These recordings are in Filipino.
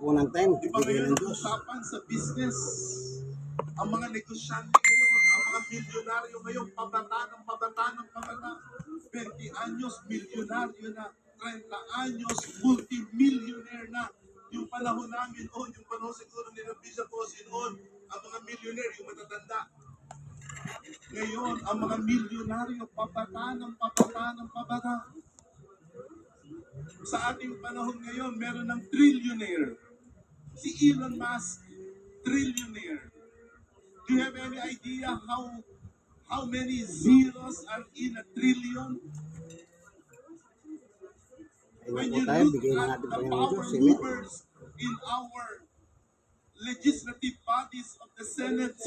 unang time, Di ba bigay ngayon ng ang Diyos. usapan sa business? Ang mga negosyante ngayon, ang mga milyonaryo ngayon, pabata ng pabata ng pabata. 20 anyos, milyonaryo na. 30 anyos, multi-millionaire na. Yung panahon namin, yung panahon siguro ni Bishop Osin, ang mga millionaire, yung matatanda. Ngayon, ang mga milyonaryo, pabata ng pabata ng pabata. Sa ating panahon ngayon, meron ng trillionaire. Si Elon Musk, trillionaire. Do you have any idea how many zeros are in a trillion? Ayun When po you tayo, look bigay na at natin the po ng power Diyos. Amen. movers in our legislative bodies of the Senate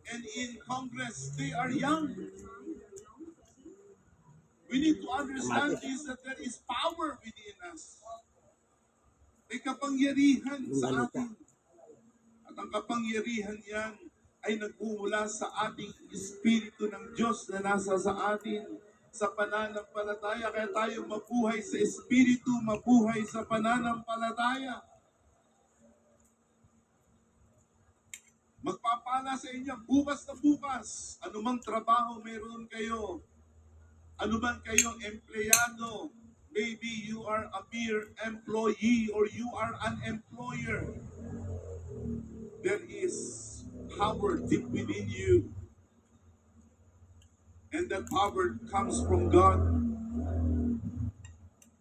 and in Congress, they are young. We need to understand this, that there is power within us. May kapangyarihan sa atin. At ang kapangyarihan yan ay nagmumula sa ating Espiritu ng Diyos na nasa sa atin sa pananampalataya. Kaya tayo mabuhay sa Espiritu, mabuhay sa pananampalataya. Magpapala sa inyo bukas na bukas. Anumang trabaho meron kayo, anuman kayong empleyado, maybe you are a mere employee or you are an employer. There is power deep within you. And that power comes from God.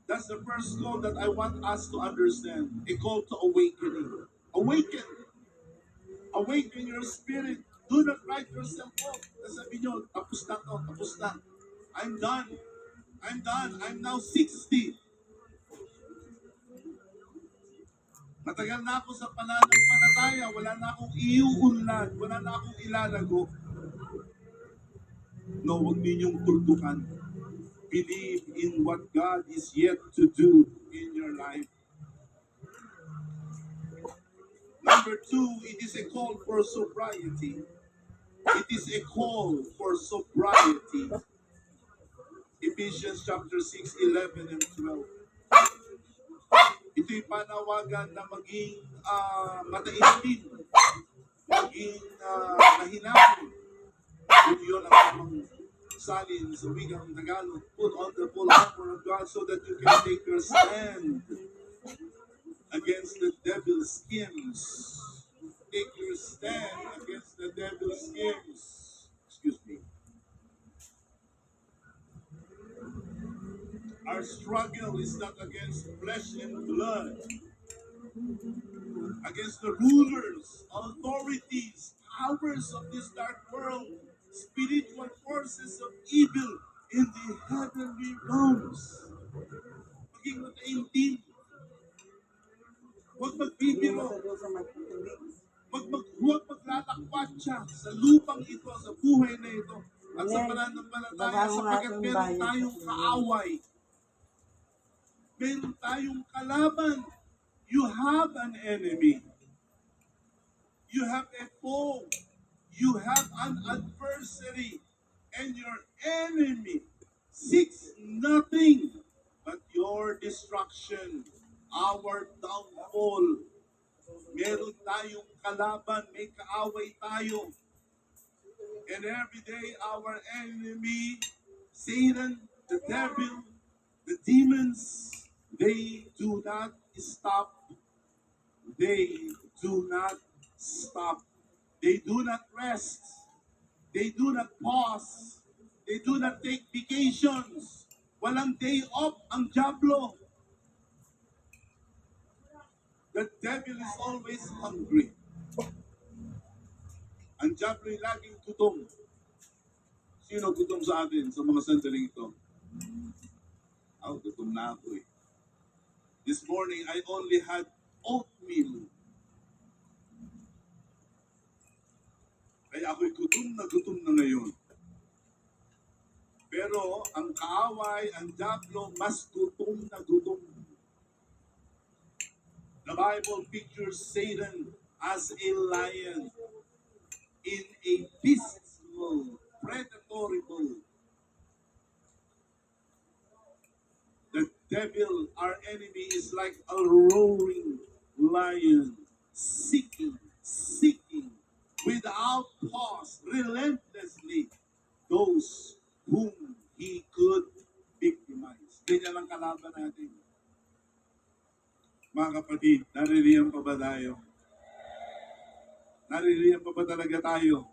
That's the first call that I want us to understand. A call to awakening. Awaken. Awaken your spirit. Do not write yourself off. Sabi nyo, tapos na to, tapos na. I'm done. I'm done. I'm now 60. Matagal na ako sa pananampalataya. Wala na akong iuunlad. Wala na akong ilalago. No, huwag ninyong tuldukan. Believe in what God is yet to do in your life. Number 2, it is a call for sobriety. It is a call for sobriety. Ephesians chapter 6, 11 and 12. Ito'y panawagan na maging mataimtim, maging mahinahon. Kung yun ang tamang salin sa wikang Tagalog, put on the full armor of God so that you can take your stand against the devil's schemes. Take your stand against the devil's schemes. Excuse me. Our struggle is not against flesh and blood, against the rulers, authorities, powers of this dark world, spiritual forces of evil in the heavenly realms. Maging mataintin. Huwag magbibiro. Huwag maglalakwat siya sa lupang ito, sa buhay na ito, at sa pananampalataya, sapagkat meron tayong kaaway. Meron tayong kalaban. You have an enemy. You have a foe. You have an adversary. And your enemy seeks nothing but your destruction, our downfall. Meron tayong kalaban, may kaaway tayo. And every day our enemy, Satan, the devil, the demons, they do not stop. They do not stop. They do not rest. They do not pause. They do not take vacations. Walang day off ang Diablo. The devil is always hungry. Ang Diablo ay laging gutom. Sino gutom sa atin sa mga sandaling ito? Gutom na ako eh. This morning, I only had oatmeal. Kaya ako'y gutom na ngayon. Pero ang kaaway, ang Diablo, mas gutom na gutom. The Bible pictures Satan as a lion in a beast mode, predatory mode. The devil, our enemy, is like a roaring lion, seeking, without pause, relentlessly, those whom he could victimize. Ganyan ang kalaban natin. Mga kapatid, naririyan pa ba tayo? Naririyan pa ba talaga tayo?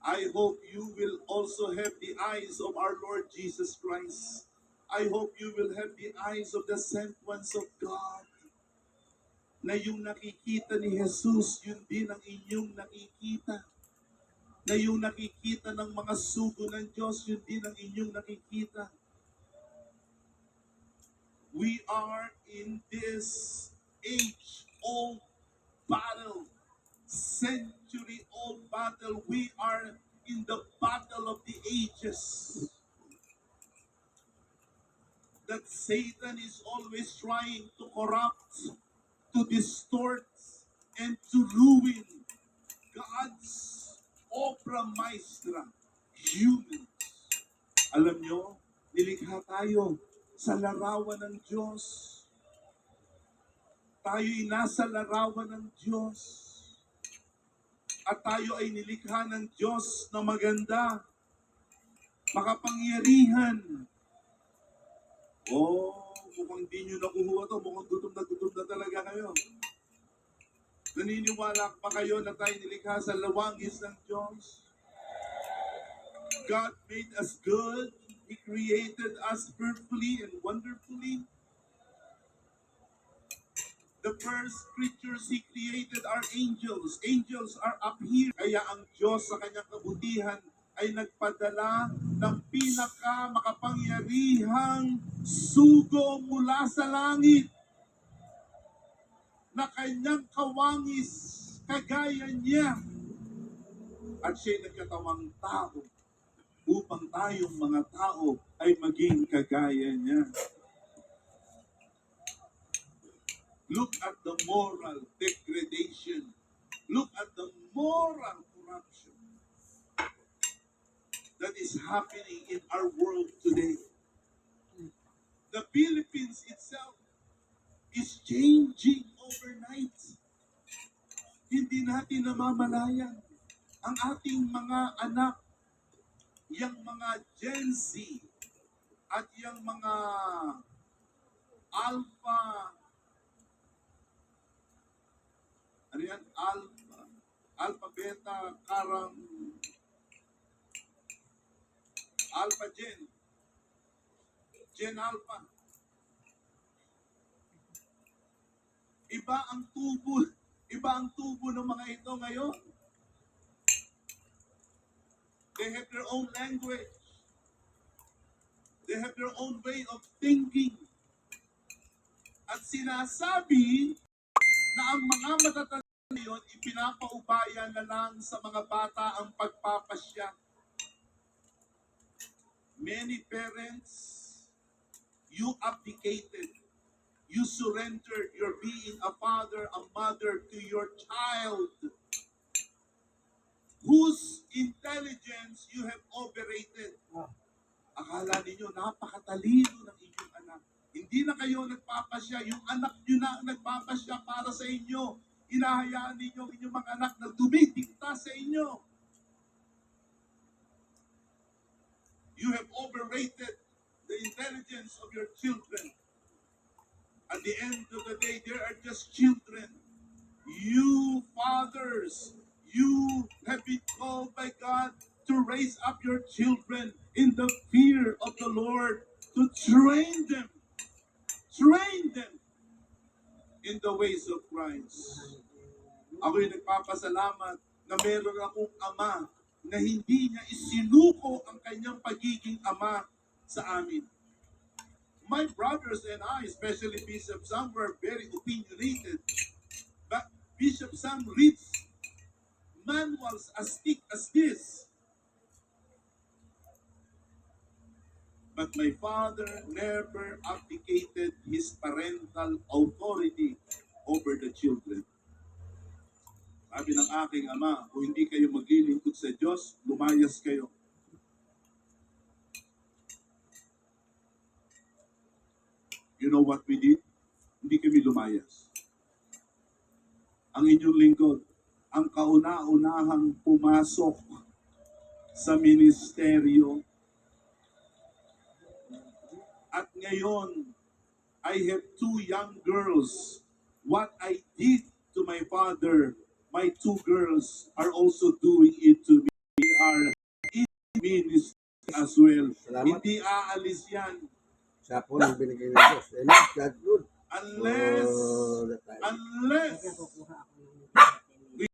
I hope you will also have the eyes of our Lord Jesus Christ. I hope you will have the eyes of the sent ones of God. Na yung nakikita ni Jesus, yun din ang inyong nakikita. Na yung nakikita ng mga sugo ng Diyos, yun din ang inyong nakikita. We are in this age-old battle, century-old battle. We are in the battle of the ages. That Satan is always trying to corrupt, to distort, and to ruin God's obra maestra, humans. Alam nyo, nilikha tayo sa larawan ng Diyos. Tayo'y nasa larawan ng Diyos. At tayo ay nilikha ng Diyos na maganda, makapangyarihan. Mukhang di nyo nakuha to. Mukhang gutom na talaga kayo. Naniniwala pa kayo na tayo nilikha sa lawangis ng Diyos? God made us good. He created us perfectly and wonderfully. The first creatures He created are angels. Angels are up here. Kaya ang Diyos sa kanyang kabutihan ay nagpadala ng pinakamakapangyarihang sugo mula sa langit na kanyang kawangis kagaya niya. At siya'y nagkatawang tao upang tayong mga tao ay maging kagaya niya. Look at the moral degradation. Look at the moral corruption that is happening in our world today. The Philippines itself is changing overnight. Hindi natin namamalayan. Ang ating mga anak, yung mga Gen Z, at yung mga Alpha, Alpha, Beta, Karang, Alpha Gen, Gen Alpha. Iba ang tubo ng mga ito ngayon. They have their own language. They have their own way of thinking. At sinasabi na ang mga matatanda ngayon, ipinapaubaya na lang sa mga bata ang pagpapasya. Many parents, you abdicated. You surrendered your being a father, a mother to your child, whose intelligence you have overrated. Akala ninyo, napakatalino ng inyong anak. Hindi na kayo nagpapasya, yung anak nyo na ang nagpapasya para sa inyo. Hinahayaan ninyo ang inyong mga anak na dumidikta sa inyo. You have overrated the intelligence of your children. At the end of the day, they are just children. You fathers, you have been called by God to raise up your children in the fear of the Lord, to train them in the ways of Christ. Ako'y nagpapasalamat na meron akong ama na hindi niya isinuko ang kanyang pagiging ama sa amin. My brothers and I, especially Bishop Sam, were very opinionated. But Bishop Sam reads manuals as thick as this. But my father never abdicated his parental authority over the children. Sabi ng aking ama, kung hindi kayo maglilingkod sa Diyos, lumayas kayo. You know what we did? hindi kami lumayas. Ang inyong lingkod, ang kauna-unahang pumasok sa ministeryo. At ngayon, I have 2 young girls. What I did to my father, my 2 girls are also doing it to me. They are in ministry as well. Salamat. Hindi aalis yan Siya po ang binigay ng Diyos. Amen. God good. unless All the time. unless